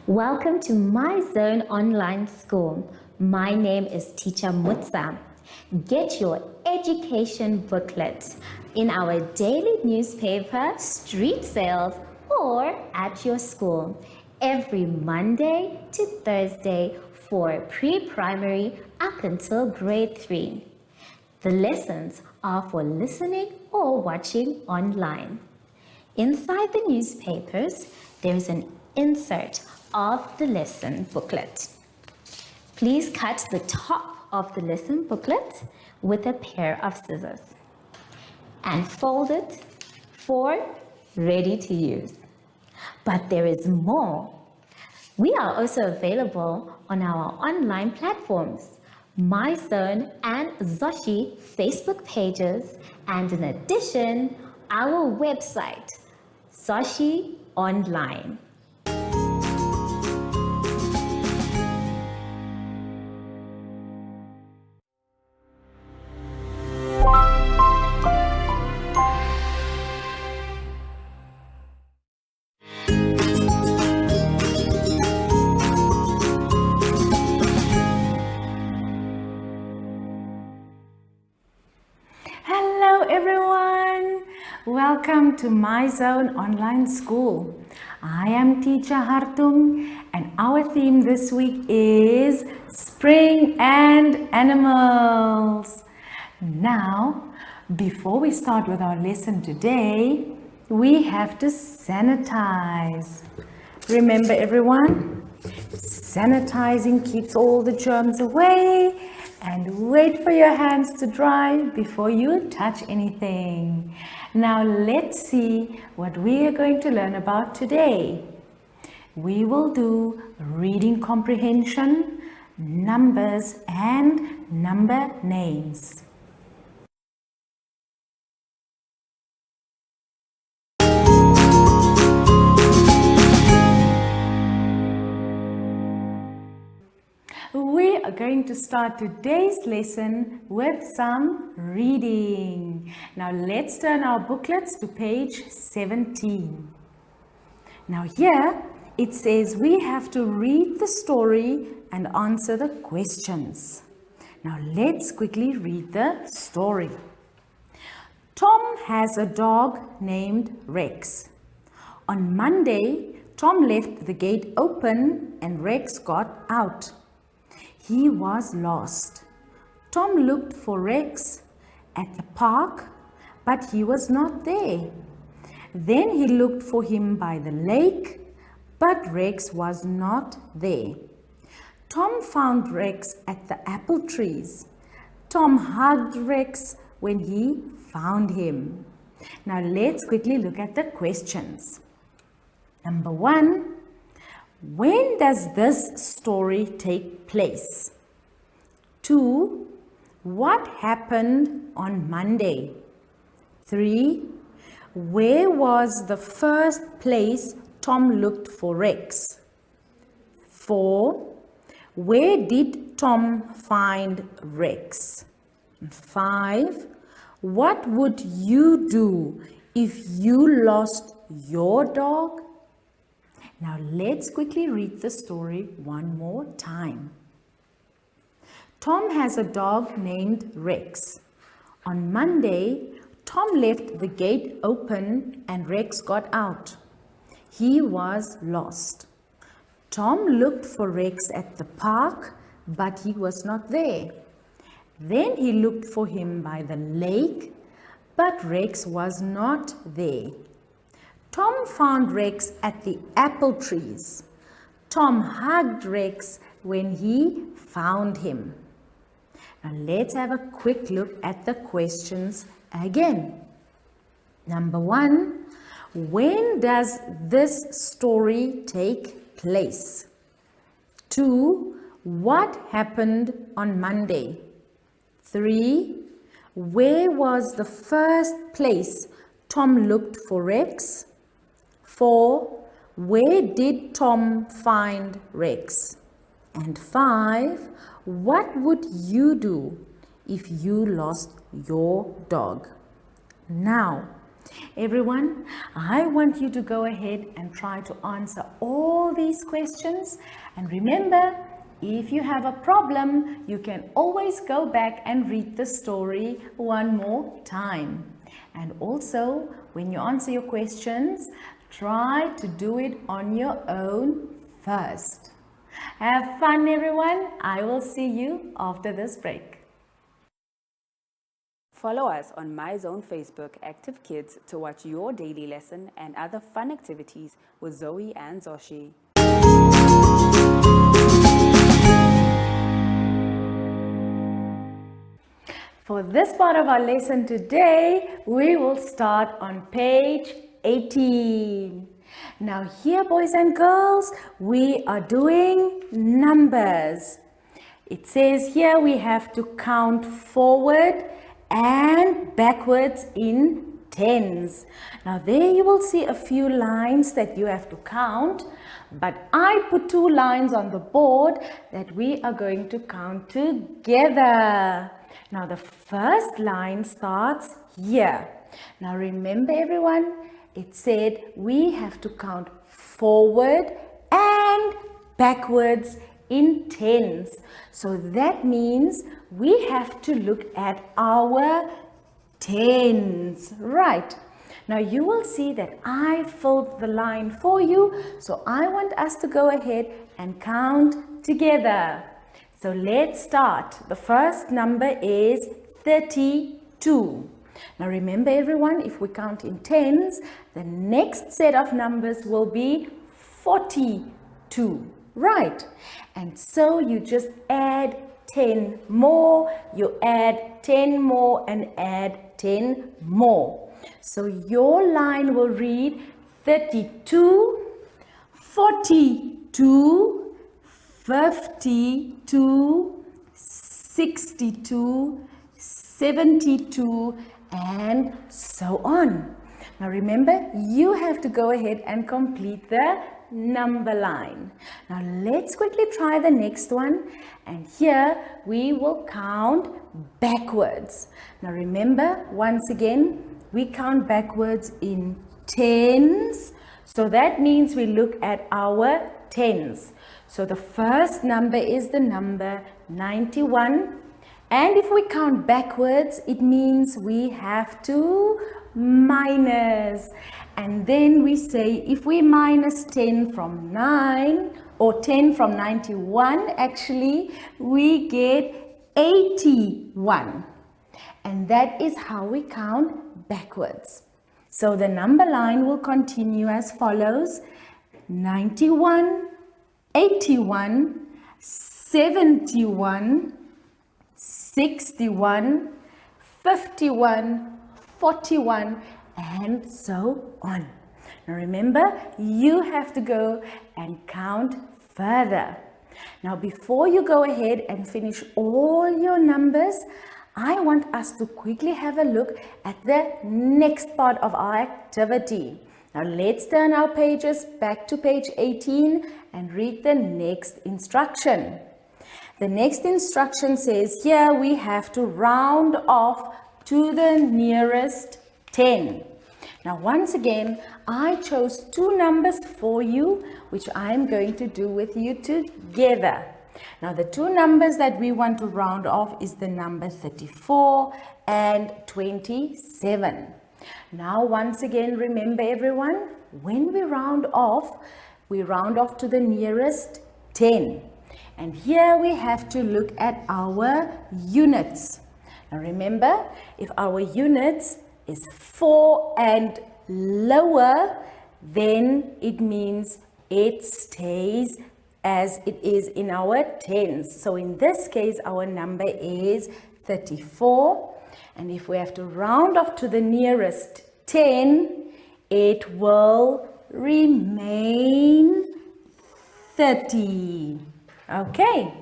Welcome to My Zone Online School. My name is Teacher Mutsa. Get your education booklet in our daily newspaper, street sales, or at your school every Monday to Thursday for pre-primary up until grade 3. The lessons are for listening or watching online. Inside the newspapers, there is an insert of the lesson booklet. Please cut the top of the lesson booklet with a pair of scissors and fold it for ready to use. But there is more. We are also available on our online platforms, MyZone and Zoshi Facebook pages, and in addition, our website, Zoshi Online. Hello everyone, welcome to My Zone Online School. I am Teacher Hartung and our theme this week is Spring and Animals. Now, before we start with our lesson today, we have to sanitize. Remember everyone, sanitizing keeps all the germs away. And wait for your hands to dry before you touch anything. Now let's see what we are going to learn about today. We will do reading comprehension, numbers, and number names. We are going to start today's lesson with some reading. Now let's turn our booklets to page 17. Now here it says we have to read the story and answer the questions. Now let's quickly read the story. Tom has a dog named Rex. On Monday, Tom left the gate open and Rex got out. He was lost. Tom looked for Rex at the park, but he was not there. Then he looked for him by the lake, but Rex was not there. Tom found Rex at the apple trees. Tom hugged Rex when he found him. Now let's quickly look at the questions. Number 1. When does this story take place? 2. What happened on Monday? 3. Where was the first place Tom looked for Rex? 4. Where did Tom find Rex? 5. What would you do if you lost your dog? Now let's quickly read the story one more time. Tom has a dog named Rex. On Monday, Tom left the gate open and Rex got out. He was lost. Tom looked for Rex at the park, but he was not there. Then he looked for him by the lake, but Rex was not there. Tom found Rex at the apple trees. Tom hugged Rex when he found him. Now let's have a quick look at the questions again. Number 1, when does this story take place? 2, what happened on Monday? 3, where was the first place Tom looked for Rex? 4. Where did Tom find Rex? And 5. What would you do if you lost your dog? Now, Everyone, I want you to go ahead and try to answer all these questions. And remember, if you have a problem, you can always go back and read the story one more time. And also, when you answer your questions, try to do it on your own first. Have fun, everyone. I will see you after this break. Follow us on MyZone Facebook Active Kids to watch your daily lesson and other fun activities with Zoe and Zoshi. For this part of our lesson today, we will start on page 18. Now here, boys and girls, we are doing numbers. It says here we have to count forward and backwards in tens. Now there you will see a few lines that you have to count, but I put 2 lines on the board that we are going to count together. Now the first line starts here. Now remember everyone, it said we have to count forward and backwards in tens. So that means we have to look at our tens, right? Now you will see that I filled the line for you, so I want us to go ahead and count together. So let's start. The first number is 32. Now remember everyone, if we count in tens, the next set of numbers will be 42. Right, and so you just add 10 more, you add 10 more and add 10 more. So your line will read 32, 42, 52, 62, 72 and so on. Now remember, you have to go ahead and complete the number line. Now let's quickly try the next one, and here we will count backwards. Now remember, once again, we count backwards in tens, so that means we look at our tens. So the first number is the number 91, and if we count backwards, it means we have to minus. And then we say if we minus 10 from 9 or 10 from 91, actually we get 81. And that is how we count backwards. So the number line will continue as follows: 91, 81, 71, 61, 51, 41 and so on. Now remember, you have to go and count further. Now before you go ahead and finish all your numbers, I want us to quickly have a look at the next part of our activity. Now let's turn our pages back to page 18 and read the next instruction. The next instruction says here we have to round off to the nearest 10. Now once again, I chose 2 numbers for you, which I am going to do with you together. Now the 2 numbers that we want to round off is the number 34 and 27. Now once again, remember everyone, when we round off to the nearest 10. And here we have to look at our units. Now remember, if our units is 4 and lower, then it means it stays as it is in our tens. So in this case, our number is 34. And if we have to round off to the nearest 10, it will remain 30. Okay,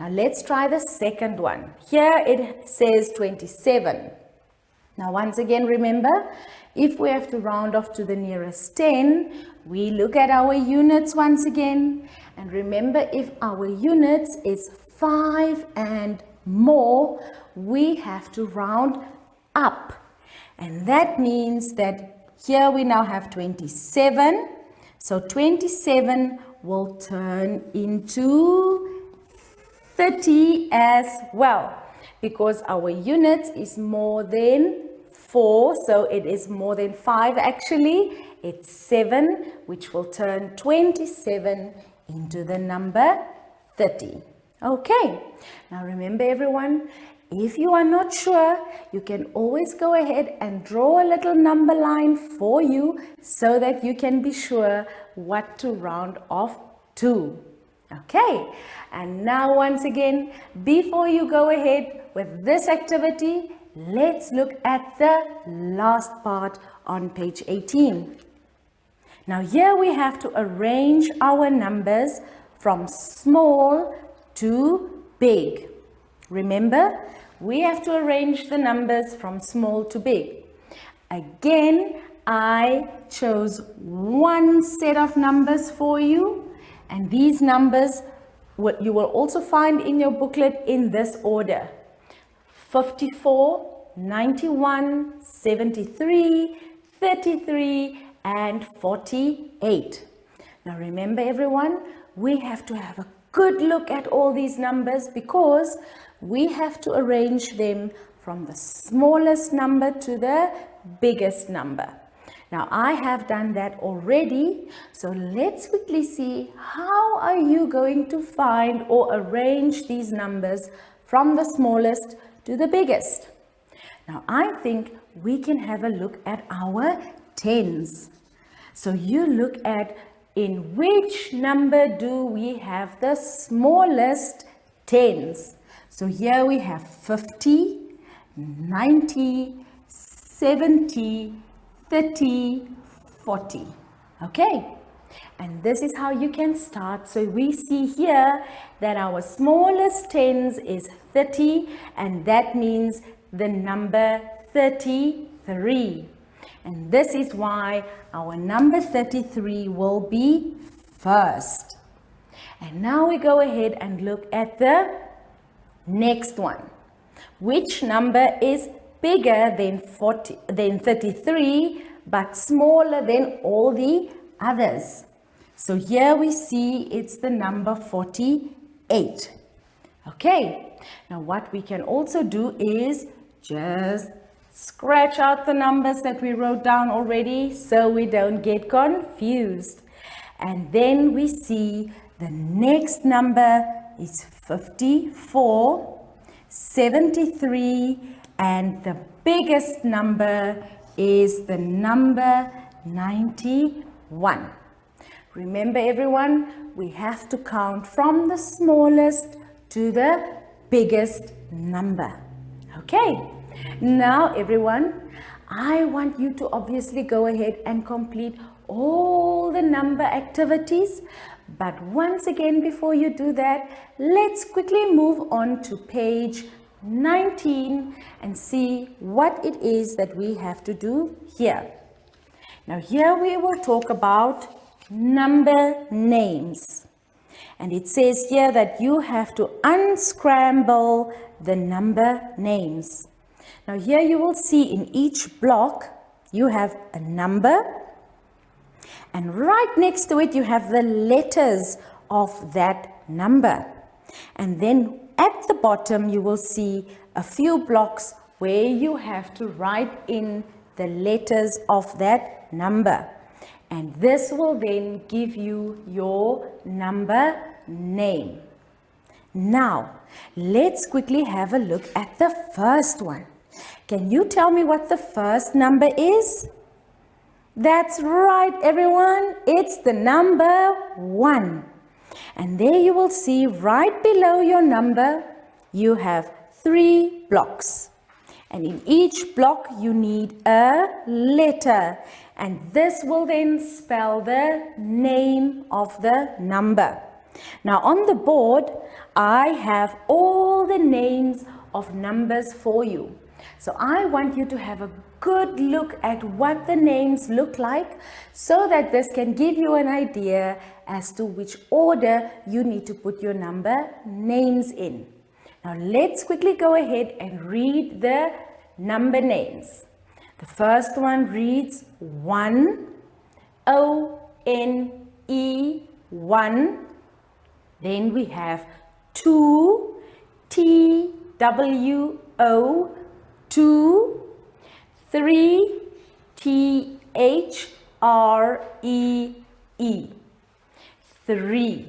now let's try the second one. Here it says 27. Now once again, remember, if we have to round off to the nearest 10, we look at our units once again. And remember, if our units is 5 and more, we have to round up. And that means that here we now have 27. So 27 will turn into 30 as well, because our unit is more than 4, so it is more than 5 actually. It's 7, which will turn 27 into the number 30. Okay, now remember everyone, if you are not sure, you can always go ahead and draw a little number line for you so that you can be sure what to round off to. Okay, and now once again, before you go ahead with this activity, let's look at the last part on page 18. Now here we have to arrange our numbers from small to big. Remember, we have to arrange the numbers from small to big. Again, I chose one set of numbers for you, and these numbers you will also find in your booklet in this order: 54, 91, 73, 33, and 48. Now remember everyone, we have to have a good look at all these numbers because we have to arrange them from the smallest number to the biggest number. Now I have done that already, so let's quickly see how are you going to find or arrange these numbers from the smallest to the biggest. Now I think we can have a look at our tens. So you look at in which number do we have the smallest tens. So here we have 50, 90, 70, 30, 40. Okay, and this is how you can start. So we see here that our smallest tens is 30, and that means the number 33. And this is why our number 33 will be first. And now we go ahead and look at the next one. Which number is bigger than 33 but smaller than all the others? So here we see it's the number 48. Okay, now what we can also do is just scratch out the numbers that we wrote down already so we don't get confused. And then we see the next number is 54, 73, and the biggest number is the number 91. Remember everyone, we have to count from the smallest to the biggest number. Okay, now everyone, I want you to obviously go ahead and complete all the number activities. But once again, before you do that, let's quickly move on to page 19 and see what it is that we have to do here. Now here we will talk about number names. And it says here that you have to unscramble the number names. Now here you will see in each block you have a number, and right next to it you have the letters of that number. And then at the bottom you will see a few blocks where you have to write in the letters of that number. And this will then give you your number name. Now, let's quickly have a look at the first one. Can you tell me what the first number is? That's right, everyone. It's the number 1. And there you will see right below your number, you have 3 blocks. And in each block, you need a letter. And this will then spell the name of the number. Now on the board, I have all the names of numbers for you. So I want you to have a good look at what the names look like so that this can give you an idea as to which order you need to put your number names in. Now let's quickly go ahead and read the number names. The first one reads one, O-N-E, one. Then we have two, T-W-O, two. Three, T-H-R-E-E, three.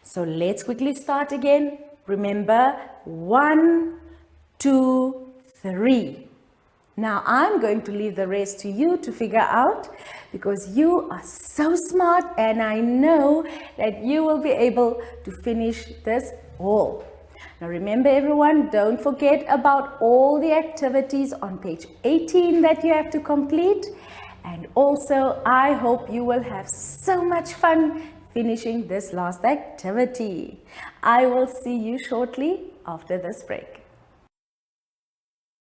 So let's quickly start again. Remember, 1, 2, 3. Now I'm going to leave the rest to you to figure out, because you are so smart and I know that you will be able to finish this all. Now remember everyone, don't forget about all the activities on page 18 that you have to complete. And also, I hope you will have so much fun finishing this last activity. I will see you shortly after this break.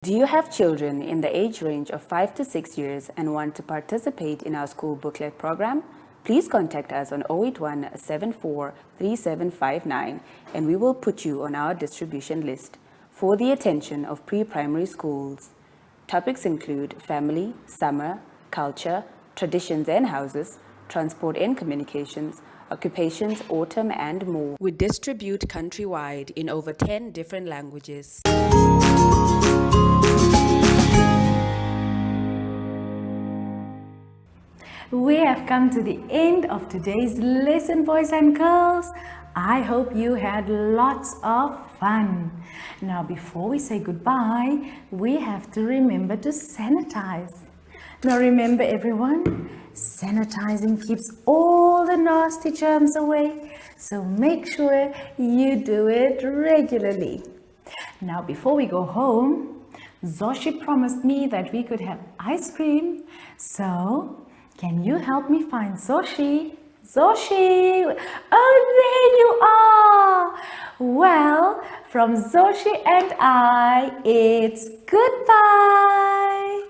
Do you have children in the age range of 5 to 6 years and want to participate in our school booklet program? Please contact us on 081 74 3759 and we will put you on our distribution list for the attention of pre-primary schools. Topics include family, summer, culture, traditions and houses, transport and communications, occupations, autumn and more. We distribute countrywide in over 10 different languages. We have come to the end of today's lesson, boys and girls. I hope you had lots of fun. Now, before we say goodbye, we have to remember to sanitize. Now, remember everyone, sanitizing keeps all the nasty germs away, so make sure you do it regularly. Now, before we go home, Zoshi promised me that we could have ice cream, so can you help me find Zoshi? Zoshi! Oh, there you are! Well, from Zoshi and I, it's goodbye!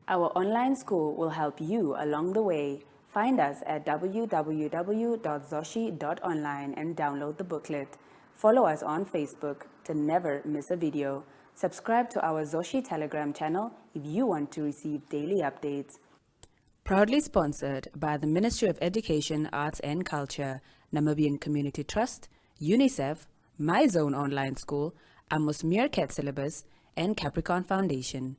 Our online school will help you along the way. Find us at www.zoshi.online and download the booklet. Follow us on Facebook to never miss a video. Subscribe to our Zoshi Telegram channel if you want to receive daily updates. Proudly sponsored by the Ministry of Education, Arts and Culture, Namibian Community Trust, UNICEF, My Zone Online School, Amos Meerkat Syllabus, and Capricorn Foundation.